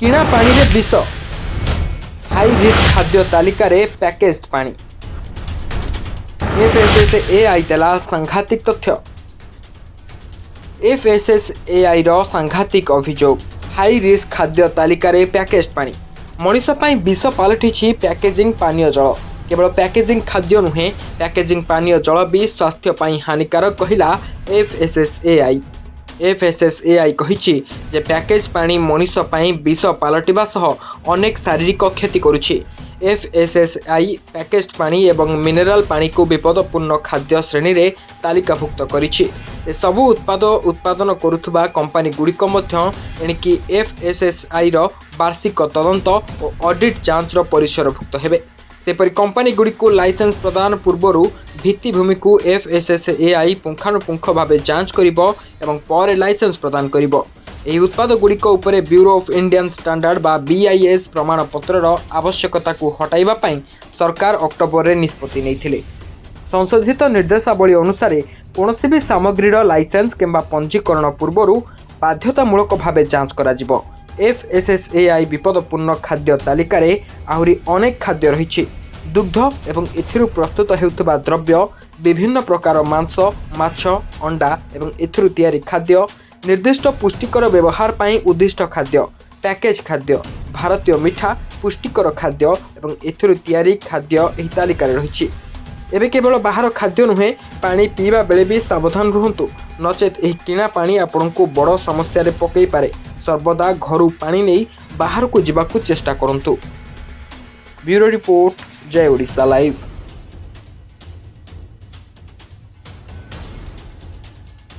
किणा पानी रे विष हाई रिस्क खाद्य तालिकार पैकेज्ड पानी एफएसएसएआई देला सांघातिक तथ्य। एफएसएसएआई रो सांघातिक अभियोग हाई रिस्क खाद्य तालिकार पैकेज्ड पानी मनीष पई विष पलटि पैकेजिंग पानीय जल। केवल पैकेजिंग खाद्य नुहे पैकेजिंग पानीय जल भी स्वास्थ्य पई हानिकारक कहिला एफएसएसएआई। एफएसएसएआई कहिछि जे पैकेज पानी मनीष पई विष पलटिबा सह अनेक शारीरिक क्षति करुछि। एफएसएसएआई पैकेज्ड पानी एवं मिनेराल पानी को विपदपूर्ण खाद्य श्रेणी रे तालिकाभुक्त करिछि। ए सबु उत्पादन करुथबा कंपनी गुड़िक मध्य एणिकी एफएसएसएआई रो वार्षिक तदंत और ऑडिट जांच रो परिसरभुक्त हेबे। सेपरि कंपनी गुड़िक लाइसेंस प्रदान पूर्व भित्तिभूमि को एफएसएसएआई पुंखानुपुंख भाव जांच करिबो एवं पर लाइसेंस प्रदान करिबो। एही उत्पाद गुड़िक उपरे ब्यूरो ऑफ इंडियन स्टैंडर्ड बा बीआईएस प्रमाण पत्रर आवश्यकता को हटाइबा पई सरकार अक्टोबर रे निष्पत्ति नैथिले। संशोधित निर्देशावली अनुसार कोनोसी भी सामग्रीर लाइसेंस किंबा पंजीकरण पूर्व बाध्यतामूलक भाव जांच कराजिबो। एफएसएसएआई विपदपूर्ण खाद्य तालिकार आहुरी अनेक खाद्य रही। दुग्ध एवं एथिरु प्रस्तुत हेउथबा द्रव्य, विभिन्न प्रकार मांस, माछ, अंडा एवं एथिरु तैयारी खाद्य, निर्दिष्ट पुष्टिकर व्यवहार पई उद्दिष्ट खाद्य, पैकेज खाद्य, भारतीय मिठा, पुष्टिकर खाद्य एवं एथिरु तैयारी खाद्य एही तालिकार रही। एबे केवल बाहर खाद्य नुहे पानी पीवा बेले भी सावधान रुहंतु, नचेत एही किणा पानी आपनको बड़ समस्या रे पकई पारे। सर्वदा घरू पानी नहीं बाहर को जीवाकू चेष्टा करंतु। ब्यूरो रिपोर्ट, जय ओडिशा लाइव।